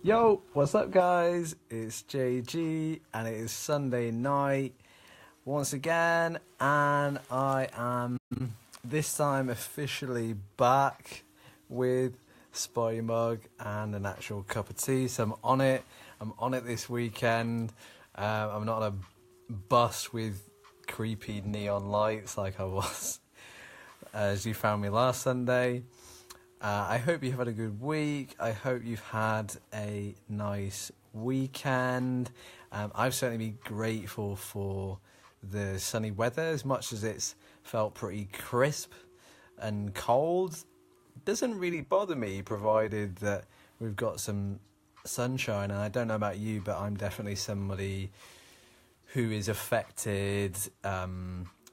Yo, what's up, guys? It's JG, and it is Sunday night once again, and I am this time officially back with Spotty Mug and an actual cup of tea. So I'm on it. I'm on it this weekend. I'm not on a bus with creepy neon lights like I was as you found me last Sunday. I hope you've had a good week. I hope you've had a nice weekend. I've certainly been grateful for the sunny weather, as much as it's felt pretty crisp and cold. It doesn't really bother me, provided that we've got some sunshine. And I don't know about you, but I'm definitely somebody who is affected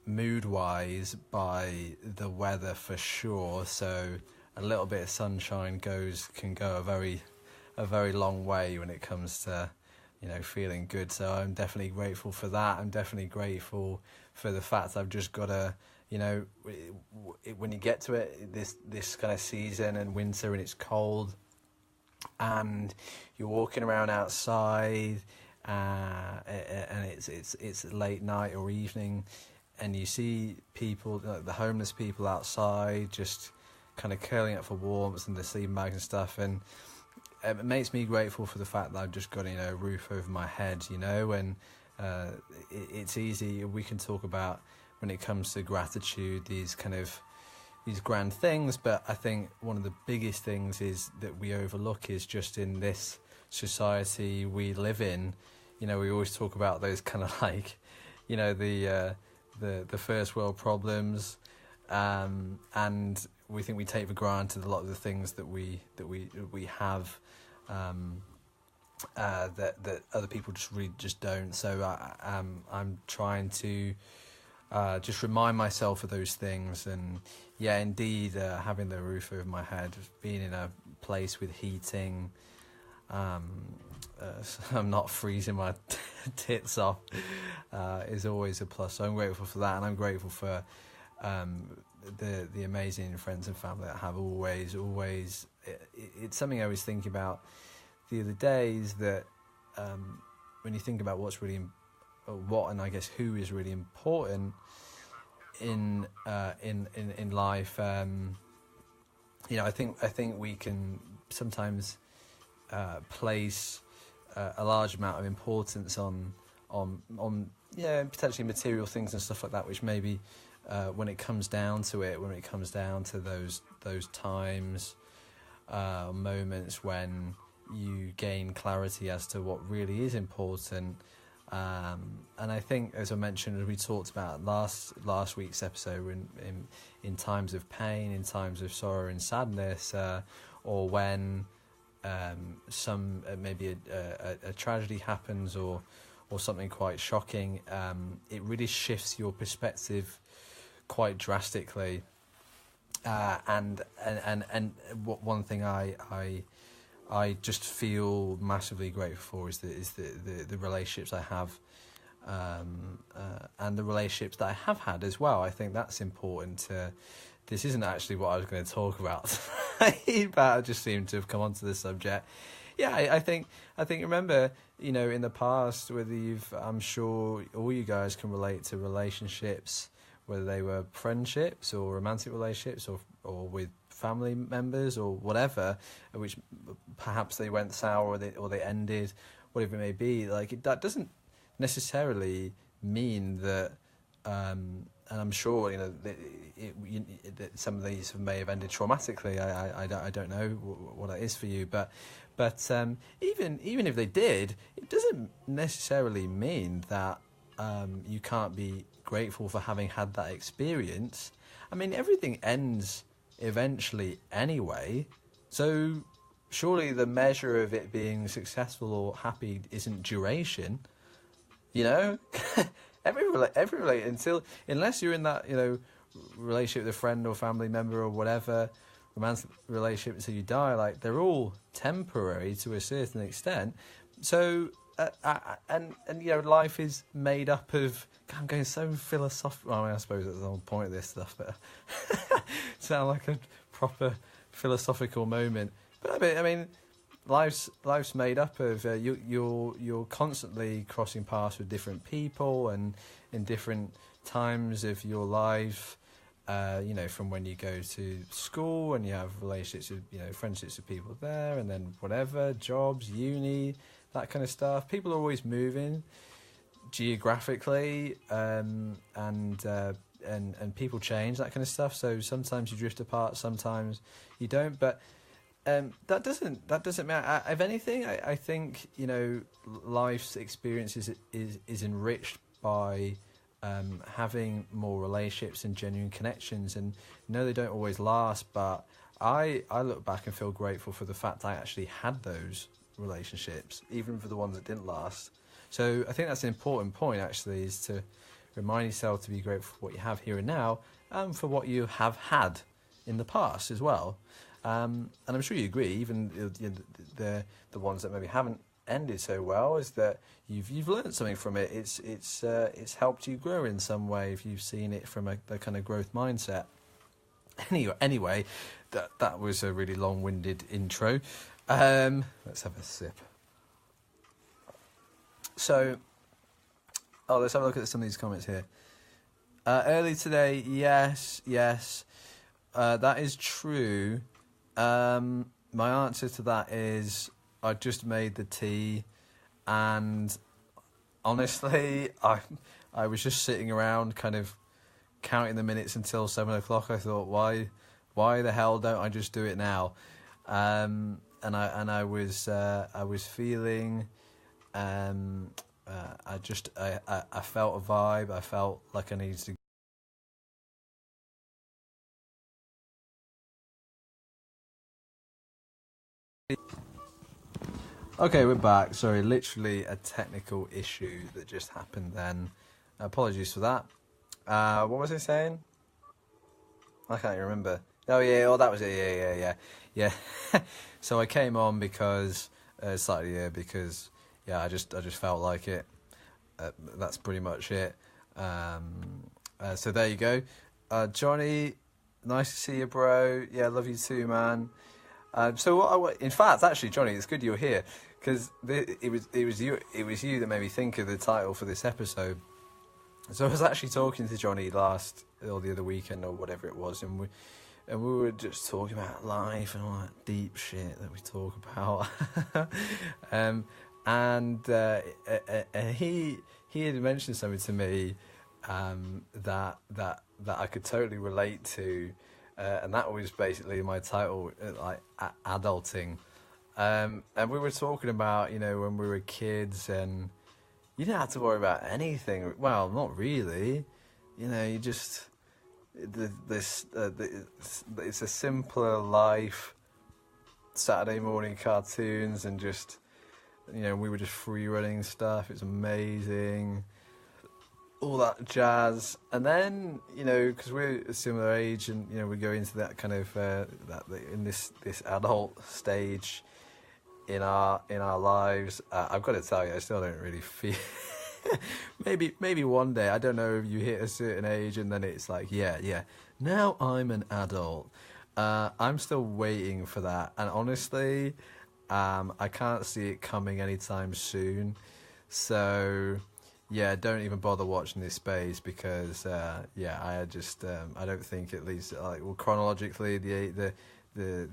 mood-wise by the weather for sure. So a little bit of sunshine can go a very long way when it comes to, feeling good. So I'm definitely grateful for that. I'm definitely grateful for the fact I've just got to, when you get to it, this kind of season and winter, and it's cold, and you're walking around outside, and it's late night or evening, and you see people, like the homeless people outside, just kind of curling up for warmth and the sleeping bags and stuff, and it makes me grateful for the fact that I've just got a roof over my head, and it's easy. We can talk about, when it comes to gratitude, these grand things, but I think one of the biggest things is that we overlook is just in this society we live in. We always talk about those kind of like, the first world problems, and we think we take for granted a lot of the things that we have, that other people just don't. So I'm trying to just remind myself of those things, and yeah, indeed, having the roof over my head, being in a place with heating, so I'm not freezing my tits off, is always a plus. So I'm grateful for that, and I'm grateful for the amazing friends and family that I have always. It's something I was thinking about the other day, is that when you think about what's really and I guess who is really important in life, I think we can sometimes place a large amount of importance on potentially material things and stuff like that, which maybe when it comes down to those times, moments when you gain clarity as to what really is important. And I think, as I mentioned, as we talked about last week's episode, in times of pain, in times of sorrow and sadness, or when maybe a tragedy happens, or something quite shocking, it really shifts your perspective quite drastically. And one thing I just feel massively grateful for is the relationships I have, and the relationships that I have had as well. I think that's important. This isn't actually what I was going to talk about, but I just seemed to have come onto this subject. Yeah, I think remember, in the past, I'm sure all you guys can relate to relationships, whether they were friendships or romantic relationships, or with family members or whatever, which perhaps they went sour, or they ended, whatever it may be. Like, that doesn't necessarily mean that, and I'm sure that some of these may have ended traumatically. I don't know what that is for you, but even if they did, it doesn't necessarily mean that you can't be grateful for having had that experience. I mean, everything ends eventually anyway, so surely the measure of it being successful or happy isn't duration. Unless you're in that relationship with a friend or family member or whatever, romantic relationship until you die, like, they're all temporary to a certain extent. So and life is made up of, I'm going so philosophical. I suppose that's the whole point of this stuff, but sound like a proper philosophical moment. But I mean, life's made up of you're constantly crossing paths with different people and in different times of your life. From when you go to school and you have relationships with, friendships with people there, and then whatever, jobs, uni, that kind of stuff. People are always moving geographically, and people change, that kind of stuff. So sometimes you drift apart, sometimes you don't. But that doesn't matter. If anything, I think life's experience is enriched by having more relationships and genuine connections. And they don't always last, but I look back and feel grateful for the fact I actually had those relationships, even for the ones that didn't last. So I think that's an important point, actually, is to remind yourself to be grateful for what you have here and now, and for what you have had in the past as well. And I'm sure you agree, even the ones that maybe haven't ended so well, is that you've learned something from it. It's helped you grow in some way if you've seen it from the kind of growth mindset. Anyway, that was a really long-winded intro. Let's have a sip. So, let's have a look at some of these comments here. Early today, yes, that is true. My answer to that is I just made the tea, and honestly, I was just sitting around kind of counting the minutes until 7 o'clock. I thought, why the hell don't I just do it now? And I was feeling, I felt a vibe. I felt like I needed to. Okay, we're back. Sorry, literally a technical issue that just happened then. Apologies for that. What was I saying? I can't remember. Oh yeah, that was it. Yeah. So I came on because I just felt like it. That's pretty much it. So there you go. Johnny, nice to see you, bro. Yeah, love you too, man. So in fact, actually, Johnny, it's good you're here, because it was you that made me think of the title for this episode. So I was actually talking to Johnny the other weekend or whatever it was, and we were just talking about life and all that deep shit that we talk about. And he had mentioned something to me that I could totally relate to. And that was basically my title, like adulting. And we were talking about, when we were kids, and you didn't have to worry about anything. Well, not really. You just it's a simpler life. Saturday morning cartoons, and just we were just free running stuff. It's amazing. All that jazz, and then because we're a similar age, and we go into that kind of in this adult stage in our lives. I've got to tell you, I still don't really feel. maybe one day, I don't know, if you hit a certain age and then it's like yeah, now I'm an adult. I'm still waiting for that, and honestly, I can't see it coming anytime soon. So. Yeah, don't even bother watching this space, because I don't think, at least chronologically, the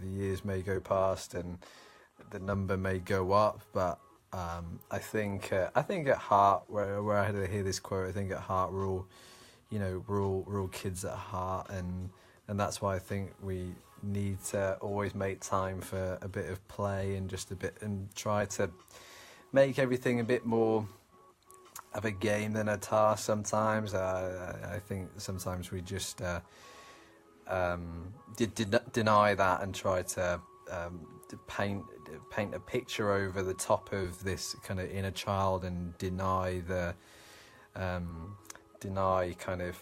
years may go past and the number may go up, but I think at heart, where I had to hear this quote, I think at heart we're all kids at heart, and that's why I think we need to always make time for a bit of play and just a bit, and try to make everything a bit more of a game than a task sometimes. I think sometimes we just deny that and try to paint a picture over the top of this kind of inner child, and deny kind of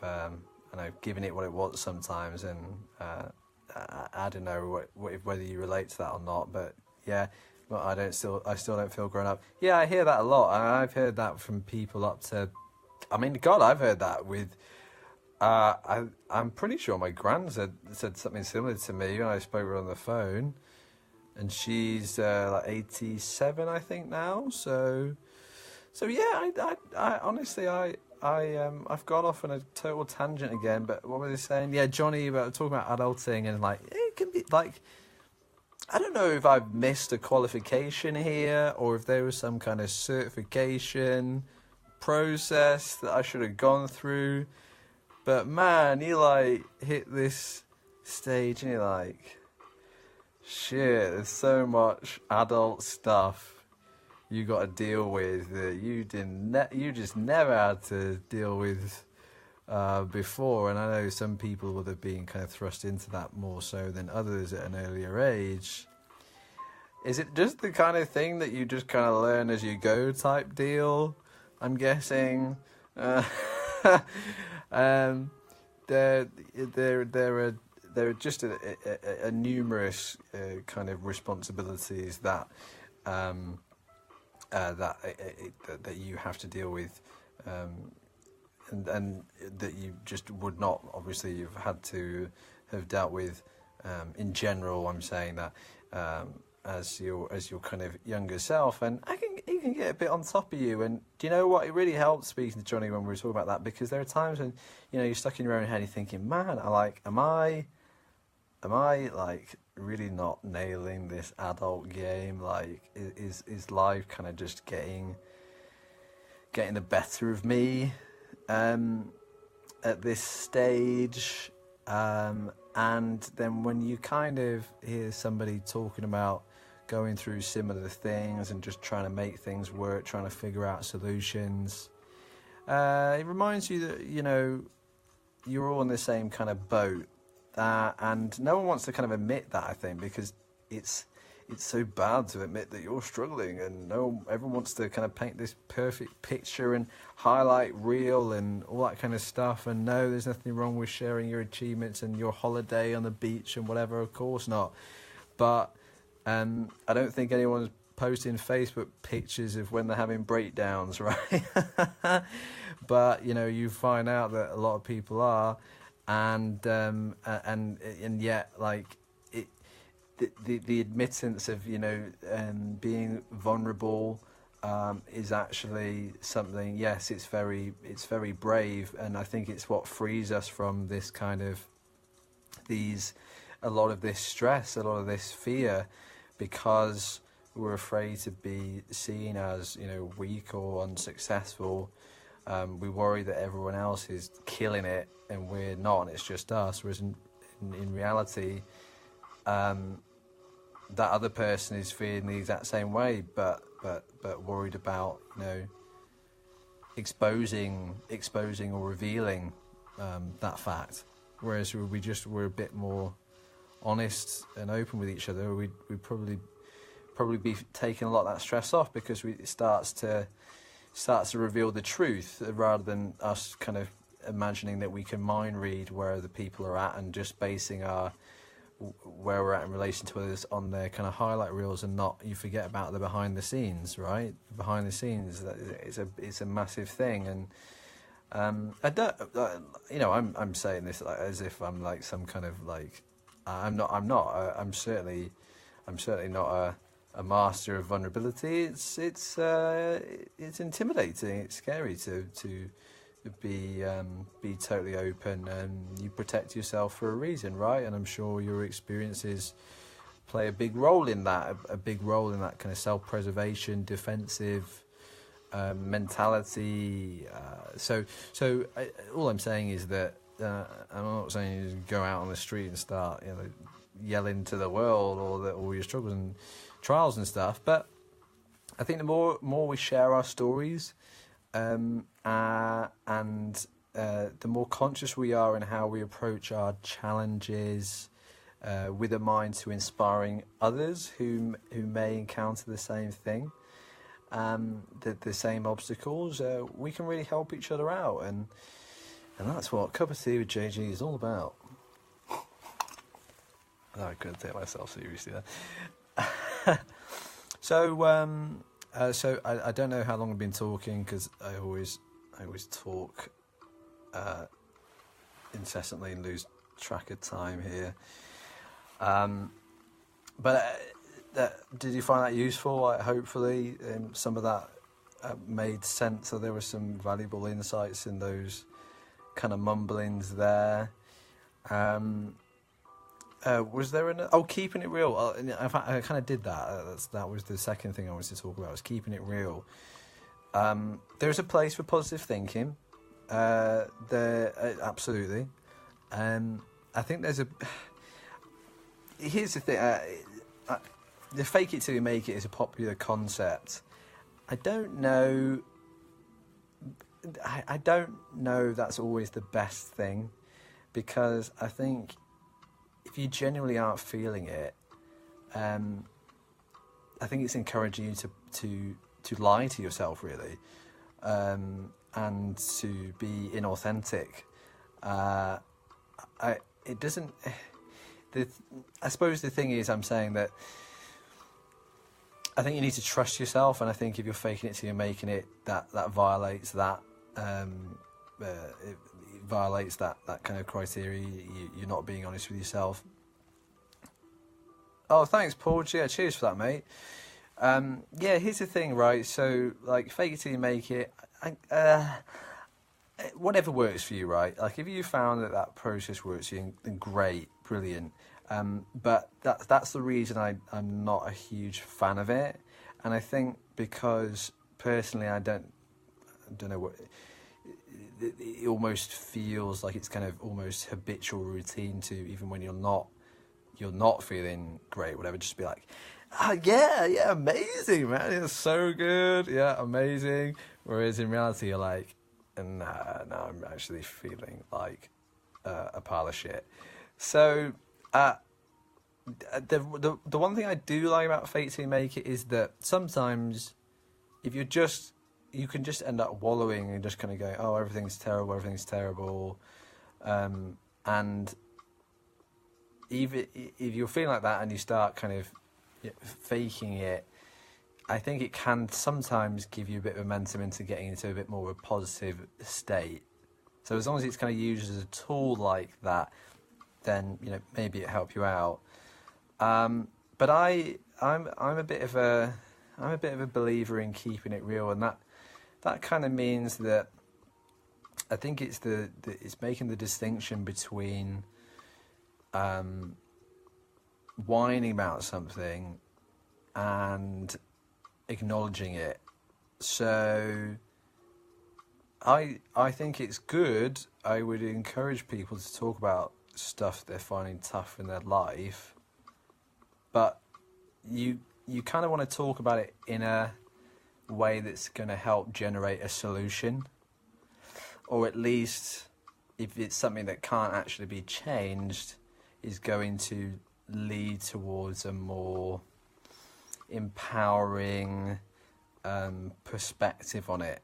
giving it what it wants sometimes. And I don't know whether you relate to that or not, but yeah. But I still don't feel grown up. Yeah, I hear that a lot, and I've heard that from people up to. I mean, God, I've heard that with. I'm pretty sure my gran said something similar to me when I spoke to her on the phone. and she's like 87, I think now. So yeah, I honestly, I've got off on a total tangent again. But what was I saying? Yeah, Johnny, about talking about adulting, and like it can be like, I don't know if I've missed a qualification here or if there was some kind of certification process that I should have gone through. But man, you like hit this stage and you're like, shit, there's so much adult stuff you got to deal with that you just never had to deal with before. And I know some people would have been kind of thrust into that more so than others at an earlier age. Is it just the kind of thing that you just kind of learn as you go type deal? I'm guessing. There are just a numerous kind of responsibilities that that you have to deal with, and that you just would not, obviously you've had to have dealt with in general. I'm saying that as your kind of younger self, and it can get a bit on top of you. And do you know what? It really helped speaking to Johnny when we were talking about that, because there are times when, you know, you're stuck in your own head, you're thinking, man, am I like really not nailing this adult game? Like, is life kind of just getting the better of me at this stage? And then when you kind of hear somebody talking about going through similar things and just trying to make things work, trying to figure out solutions, it reminds you that, you know, you're all in the same kind of boat. And no one wants to kind of admit that, I think, because it's so bad to admit that you're struggling, and everyone wants to kind of paint this perfect picture and highlight reel and all that kind of stuff. And no, there's nothing wrong with sharing your achievements and your holiday on the beach and whatever, of course not. But I don't think anyone's posting Facebook pictures of when they're having breakdowns, right? But, you know, you find out that a lot of people are, and yet, like, the admittance of, you know, being vulnerable is actually something. Yes, it's very brave, and I think it's what frees us from this kind of a lot of this stress, a lot of this fear, because we're afraid to be seen as, you know, weak or unsuccessful. We worry that everyone else is killing it and we're not, and it's just us. Whereas in reality, that other person is feeling the exact same way, but worried about, you know, exposing or revealing that fact. Whereas we're a bit more honest and open with each other, we'd probably be taking a lot of that stress off, because it starts to reveal the truth, rather than us kind of imagining that we can mind read where other people are at and just basing where we're at in relation to others on their kind of highlight reels, and you forget about the behind the scenes, right? Behind the scenes, it's a massive thing. And I don't, you know, I'm saying this like, as if I'm like some kind of like, I'm certainly not a master of vulnerability. It's intimidating. It's scary to be totally open, and you protect yourself for a reason, right? And I'm sure your experiences play a big role in that, kind of self-preservation, defensive mentality. So all I'm saying is that I'm not saying you just go out on the street and start, you know, yelling to the world all your struggles and trials and stuff. But I think the more we share our stories, and the more conscious we are in how we approach our challenges, with a mind to inspiring others who may encounter the same thing, the same obstacles, we can really help each other out, and that's what Cuppa Tea with JG is all about. I couldn't take myself seriously there. So I don't know how long I've been talking, because I always talk incessantly and lose track of time here. But did you find that useful? Like, hopefully, some of that made sense. So there were some valuable insights in those kind of mumblings there. Was there keeping it real? In fact, I kind of did that. That was the second thing I wanted to talk about, was keeping it real. There's a place for positive thinking. There absolutely. I think there's a. Here's the thing. The fake it till you make it is a popular concept. I don't know. I don't know that's always the best thing, because I think if you genuinely aren't feeling it, I think it's encouraging you to lie to yourself, really, and to be inauthentic. It doesn't. I suppose the thing is, I'm saying that I think you need to trust yourself, and I think if you're faking it till you're making it, that violates that. It violates that kind of criteria. You're not being honest with yourself. Oh, thanks, Paul. Yeah, cheers for that, mate. Yeah, here's the thing, right? So, like, fake it till you make it. Whatever works for you, right? Like, if you found that process works for you, then great, brilliant. But that's the reason I'm not a huge fan of it. And I think because personally I don't know what it almost feels like, it's kind of almost habitual routine to, even when you're not feeling great, whatever, just be like, yeah, amazing, man, it's so good, yeah, amazing. Whereas in reality you're like, nah, I'm actually feeling like a pile of shit. So the one thing I do like about fake till you make it is that sometimes if you can just end up wallowing and just kind of go, oh, everything's terrible, and even if you're feeling like that and you start kind of faking it, I think it can sometimes give you a bit of momentum into getting into a bit more of a positive state. So as long as it's kind of used as a tool like that, then maybe it help you out. But I'm a bit of a believer in keeping it real, and that kind of means that I think it's it's making the distinction between whining about something and acknowledging it. So I think it's good. I would encourage people to talk about stuff they're finding tough in their life, but you kind of want to talk about it in a way that's going to help generate a solution, or at least, if it's something that can't actually be changed, is going to lead towards a more empowering perspective on it.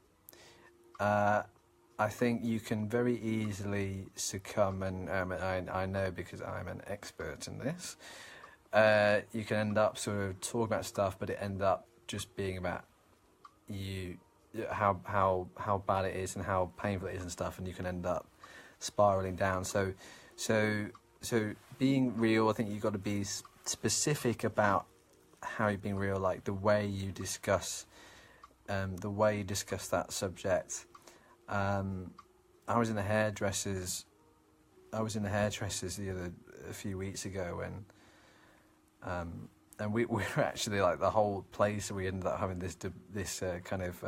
I think you can very easily succumb, and I know because I'm an expert in this, you can end up sort of talking about stuff, but it end up just being about you, how bad it is and how painful it is and stuff, and you can end up spiraling down. So being real, I think you've got to be specific about how you're being real, like the way you discuss that subject. I was in the hairdressers a few weeks ago, and we were actually, like, the whole place, we ended up having this kind of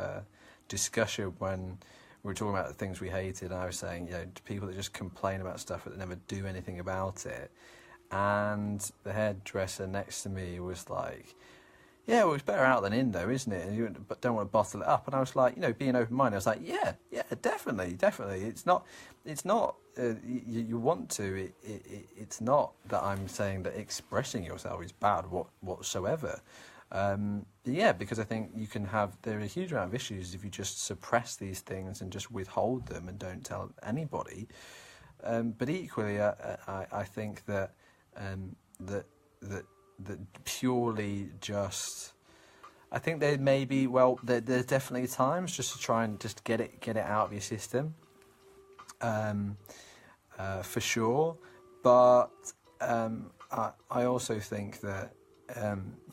discussion when we were talking about the things we hated. And I was saying, people that just complain about stuff but never do anything about it. And the hairdresser next to me was like, yeah, well, it's better out than in, though, isn't it? And you don't want to bottle it up. And I was like, being open-minded, I was like, yeah, definitely. It's not. You want to. It's not that I'm saying that expressing yourself is bad whatsoever. Yeah, because I think there are a huge amount of issues if you just suppress these things and just withhold them and don't tell anybody. But equally, I think that purely just, I think there may be, there's definitely times just to try and just get it out of your system, for sure. But I also think that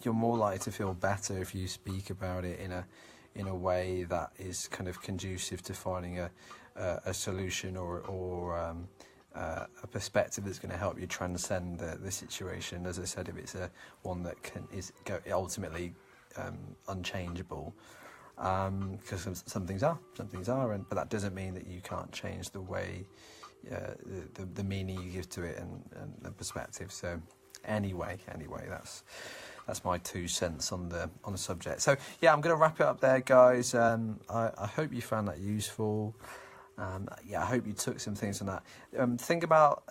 you're more likely to feel better if you speak about it in a way that is kind of conducive to finding a solution or a perspective that's going to help you transcend the situation. As I said, if it's one that is ultimately unchangeable, because some things are, but that doesn't mean that you can't change the way, the meaning you give to it and the perspective. So anyway, that's my 2 cents on the subject. So yeah, I'm going to wrap it up there, guys. I hope you found that useful. I hope you took some things from that. Think about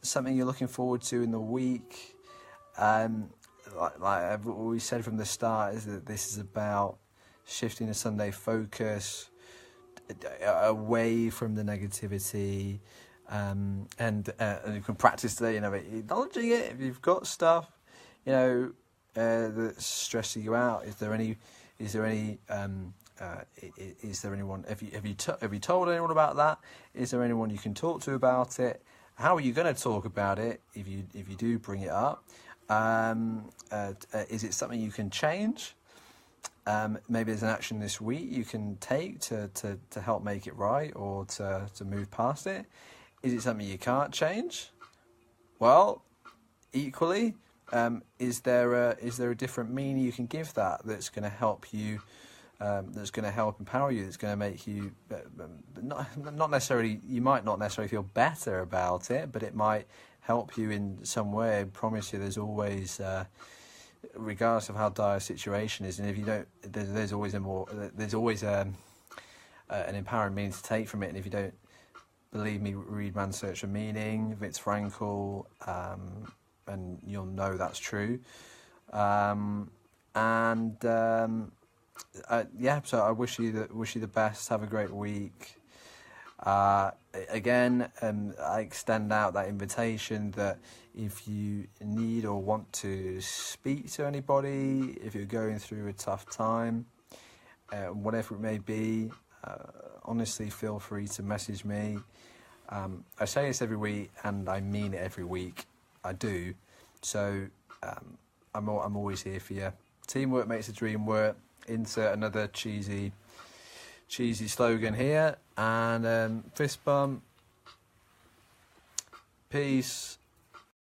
something you're looking forward to in the week. Like we said from the start, is that this is about shifting the Sunday focus away from the negativity, and you can practice the, acknowledging it. If you've got stuff, that's stressing you out, is there anyone, have you told anyone about that? Is there anyone you can talk to about it? How are you going to talk about it if you do bring it up? Is it something you can change? Maybe there's an action this week you can take to help make it right, or to move past it. Is it something you can't change? Well, equally, is there a different meaning you can give that's going to help you? That's going to help empower you, that's going to make you, not necessarily, you might not necessarily feel better about it, but it might help you in some way. I promise you there's always, regardless of how dire a situation is, and if you don't, there's always an empowering meaning to take from it, and if you don't believe me, read Man's Search for Meaning, Viktor Frankl, and you'll know that's true. So I wish you the best. Have a great week. Again, I extend out that invitation that if you need or want to speak to anybody, if you're going through a tough time, whatever it may be, honestly, feel free to message me. I say this every week, and I mean it every week. I do. So I'm always here for you. Teamwork makes the dream work. Insert another cheesy slogan here, and fist bump. Peace.